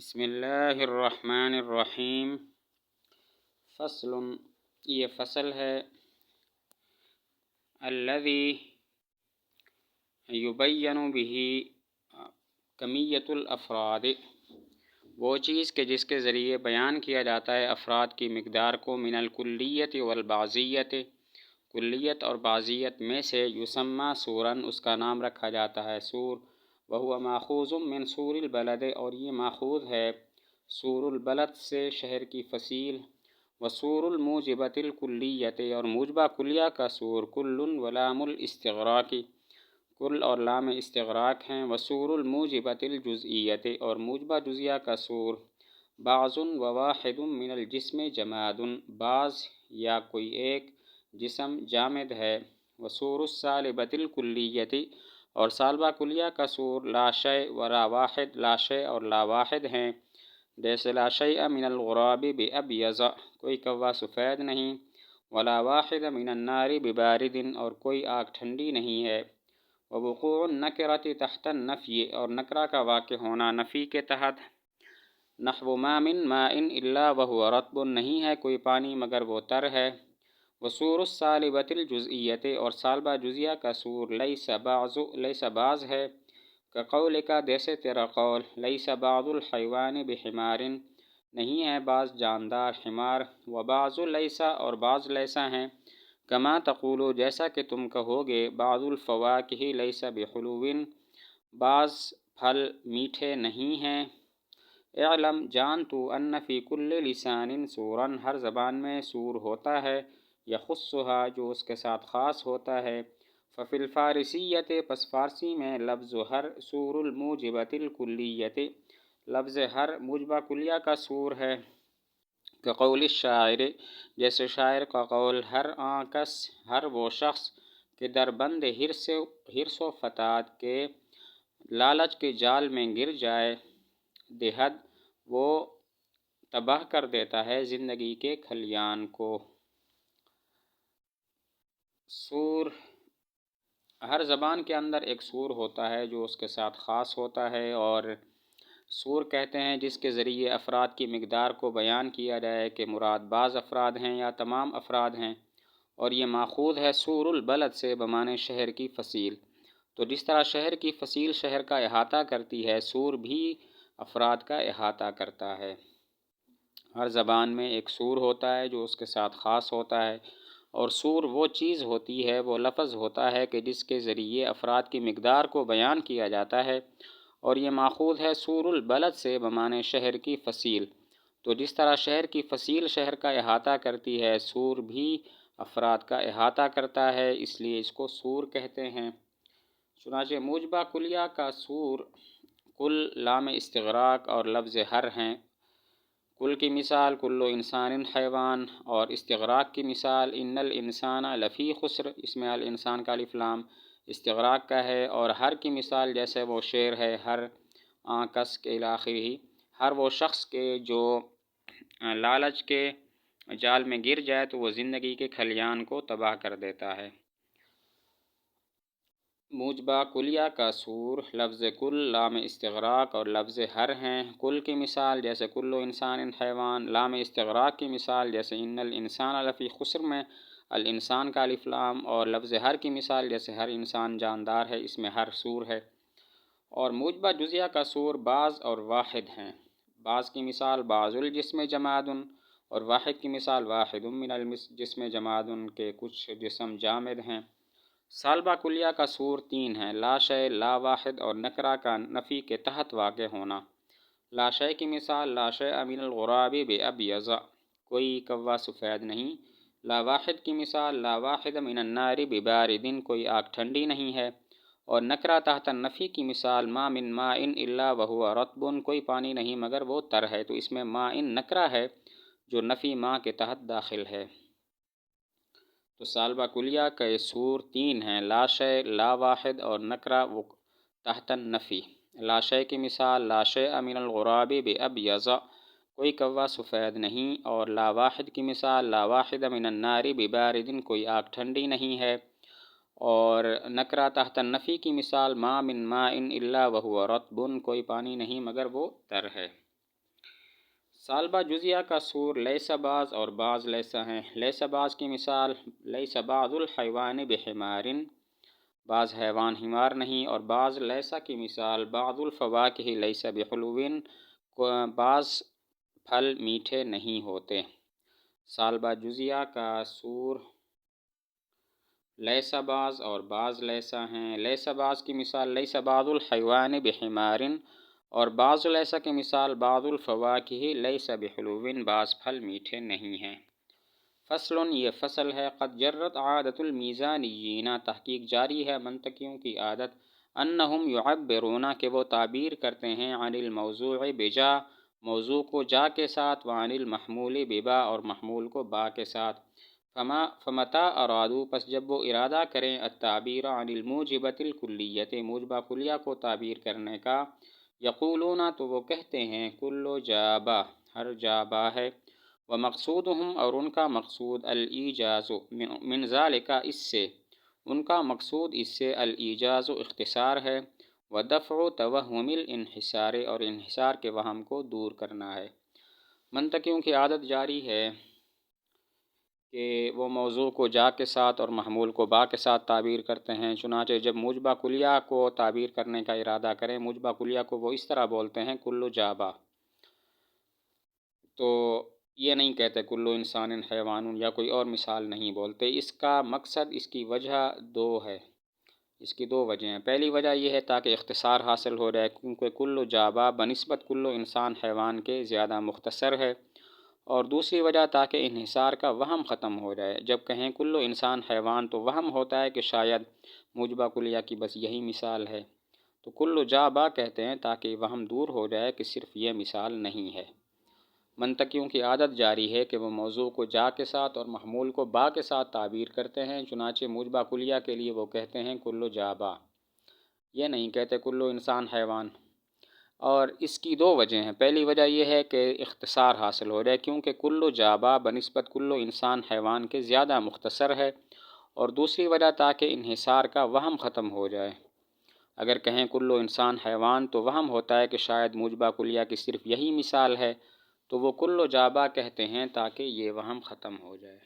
بسم اللہ الرحمن الرحیم۔ فصل، یہ فصل ہے الذی یبین بہ کمیت الافراد، وہ چیز کہ جس کے ذریعے بیان کیا جاتا ہے افراد کی مقدار کو، من الکلیت والبعضیت، کلیت اور بعضیت میں سے، یسمى سوراً، اس کا نام رکھا جاتا ہے سور، وہو ماخوذ من سور البلد، اور یہ ماخوذ ہے سور البلد سے، شہر کی فصیل، وسور الموجبۃ الکلیت، اور موجبہ کلیہ کا سور، کل ولام الاستغراق، کل اور لام استغراق ہیں، وسور الموجبۃ الجزئیت، اور موجبہ جزیہ کا سور، بعض وواحد من الجسم جماد، بعض یا کوئی ایک جسم جامد ہے، وسور السالبۃ الکلیت، اور سالبہ کلیہ کا سور، لا شیء ولا واحد، لا شیء اور لا واحد ہیں، جیسے لا شیء من الغراب بأبیض، کوئی کوا سفید نہیں، ولا واحد من النار ببارد، اور کوئی آگ ٹھنڈی نہیں ہے، ووقوع النکرۃ تحت النفی، اور نکرہ کا واقع ہونا نفی کے تحت، نحو ما من ماء الا وهو رطب، نہیں ہے کوئی پانی مگر وہ تر ہے، وسور السالبۃ الجزئیت، اور سالبہ جزیہ کا سور، لیس بعض ہے، کقول کا، جیسے تیرا قول، لیس بعض الحیوان بحمار، نہیں ہے بعض جاندار حمار، وبعض لیس، اور بعض لیسا ہیں، کما تقولو، جیسا کہ تم کہو گے، بعض الفواکہ لیس بحلو، بعض پھل میٹھے نہیں ہیں، اعلم، جان تو، ان فی کل لسان سوراً، ہر زبان میں سور ہوتا ہے، یخصھا، جو اس کے ساتھ خاص ہوتا ہے، ففی الفارسیۃ، پس فارسی میں، لفظ ہر سور الموجبۃ الکلیت، لفظ ہر موجبہ کلیہ کا سور ہے، کقول الشاعر، جیسے شاعر کا قول، ہر آن کس، ہر وہ شخص کہ در بند حرص و فتات کے، لالچ کے جال میں گر جائے، دہد، وہ تباہ کر دیتا ہے زندگی کے کھلیان کو۔ سور، ہر زبان کے اندر ایک سور ہوتا ہے جو اس کے ساتھ خاص ہوتا ہے، اور سور کہتے ہیں جس کے ذریعے افراد کی مقدار کو بیان کیا جائے کہ مراد بعض افراد ہیں یا تمام افراد ہیں، اور یہ ماخوذ ہے سور البلد سے، بمعنی شہر کی فصیل، تو جس طرح شہر کی فصیل شہر کا احاطہ کرتی ہے، سور بھی افراد کا احاطہ کرتا ہے۔ ہر زبان میں ایک سور ہوتا ہے جو اس کے ساتھ خاص ہوتا ہے، اور سور وہ چیز ہوتی ہے، وہ لفظ ہوتا ہے کہ جس کے ذریعے افراد کی مقدار کو بیان کیا جاتا ہے، اور یہ ماخوذ ہے سور البلد سے، بمعنی شہر کی فصیل، تو جس طرح شہر کی فصیل شہر کا احاطہ کرتی ہے، سور بھی افراد کا احاطہ کرتا ہے، اس لیے اس کو سور کہتے ہیں۔ چنانچہ موجبہ کلیہ کا سور، کل، لام استغراق اور لفظ ہر ہیں، کل کی مثال کل انسان حیوان، اور استغراق کی مثال ان الانسان لفی خسر، اس میں الانسان کا الف لام استغراق کا ہے، اور ہر کی مثال جیسے وہ شعر ہے، ہر کس کے آخر ہی، ہر وہ شخص کے جو لالچ کے جال میں گر جائے تو وہ زندگی کے کھلیان کو تباہ کر دیتا ہے۔ موجبہ کلیہ کا سور، لفظ کل، لام استغراق اور لفظ ہر ہیں، کل کی مثال جیسے کل انسان حیوان، لام استغراق کی مثال جیسے ان الانسان لفی خسر میں الانسان کا الف لام، اور لفظ ہر کی مثال جیسے ہر انسان جاندار ہے، اس میں ہر سور ہے۔ اور موجبہ جزیہ کا سور بعض اور واحد ہیں، بعض کی مثال بعض الجسم جماد، اور واحد کی مثال واحد من الجسم جماد، کے کچھ جسم جامد ہیں۔ سالبہ کلیہ کا سور تین ہیں، لا شیء، لا واحد، اور نکرہ کا نفی کے تحت واقع ہونا۔ لا شیء کی مثال لا شیء من الغراب بأبیض، کوئی کوا سفید نہیں۔ لا واحد کی مثال لا واحد من النار ببارد، کوئی آگ ٹھنڈی نہیں ہے۔ اور نکرہ تحت النفی کی مثال ما من ماء الا وهو رطب، کوئی پانی نہیں مگر وہ تر ہے، تو اس میں ماء نکرہ ہے جو نفی ما کے تحت داخل ہے۔ تو سالبہ کلیہ کا یہ سور تین ہیں، لا شیء، لا واحد، اور نکرہ تحت النفی۔ لا شیء کی مثال لا شیء من الغراب بأبیض، کوئی کوا سفید نہیں، اور لا واحد کی مثال لا واحد من النار ببارد، کوئی آگ ٹھنڈی نہیں ہے، اور نکرہ تحت النفی کی مثال ما من ماء الا وهو رطب، کوئی پانی نہیں مگر وہ تر ہے۔ سالبہ جزیہ کا سور لیس بعض اور بعض لیسا ہیں۔ لیس بعض کی مثال لیس بعض الحیوان بحمار، بعض حیوان حمار نہیں، اور بعض لیسا کی مثال بعض الفواکہ لیس بحلوین، بعض پھل میٹھے نہیں ہوتے۔ سالبہ جزیہ کا سور لیس بعض اور بعض لیسا ہیں۔ لیس بعض کی مثال لیس بعض الحیوان بحمار، اور بعض لیسا کی مثال بعض الفواکہ لیس بحلوین، بعض پھل میٹھے نہیں ہیں۔ فصل، یہ فصل ہے۔ قد جرت عادت المیزانیین، تحقیق جاری ہے منطقیوں کی عادت، انہم یعبرون، کہ وہ تعبیر کرتے ہیں، عن الموضوع بجا، موضوع کو جا کے ساتھ، وعن المحمول ببا، اور محمول کو با کے ساتھ۔ فمتا ارادو، پس جب وہ ارادہ کریں، التعبیر عن الموجبۃ الکلیۃ، موجبہ کلیہ کو تعبیر کرنے کا، یقولون، تو وہ کہتے ہیں، کل جابہ، ہر جابہ ہے، ومقصودہم، اور ان کا مقصود، الایجاز، من ذالک، اس سے، ان کا مقصود اس سے الایجاز، اختصار ہے، ودفع توہم الانحصار، اور انحصار کے وہم کو دور کرنا ہے۔ منطقیوں کی عادت جاری ہے کہ وہ موضوع کو جا کے ساتھ اور محمول کو با کے ساتھ تعبیر کرتے ہیں، چنانچہ جب موجبہ کلیہ کو تعبیر کرنے کا ارادہ کریں، موجبہ کلیہ کو وہ اس طرح بولتے ہیں، کل جابہ، تو یہ نہیں کہتے کلو انسان حیوان، یا کوئی اور مثال نہیں بولتے۔ اس کا مقصد، اس کی وجہ دو ہے، اس کی دو وجہ ہیں۔ پہلی وجہ یہ ہے تاکہ اختصار حاصل ہو جائے، کیونکہ کلو جابہ بنسبت کلو انسان حیوان کے زیادہ مختصر ہے، اور دوسری وجہ تاکہ انحصار کا وہم ختم ہو جائے۔ جب کہیں کلو انسان حیوان تو وہم ہوتا ہے کہ شاید موجبہ کلیہ کی بس یہی مثال ہے، تو کلو جابہ کہتے ہیں تاکہ وہم دور ہو جائے کہ صرف یہ مثال نہیں ہے۔ منطقیوں کی عادت جاری ہے کہ وہ موضوع کو جا کے ساتھ اور محمول کو با کے ساتھ تعبیر کرتے ہیں، چنانچہ موجبہ کلیہ کے لیے وہ کہتے ہیں کلو جابہ، یہ نہیں کہتے کلو انسان حیوان۔ اور اس کی دو وجہ ہیں۔ پہلی وجہ یہ ہے کہ اختصار حاصل ہو جائے، کیونکہ کلو جابہ بنسبت کلو انسان حیوان کے زیادہ مختصر ہے، اور دوسری وجہ تاکہ انحصار کا وہم ختم ہو جائے۔ اگر کہیں کلو انسان حیوان تو وہم ہوتا ہے کہ شاید موجبہ کلیہ کی صرف یہی مثال ہے، تو وہ کلو جابہ کہتے ہیں تاکہ یہ وہم ختم ہو جائے۔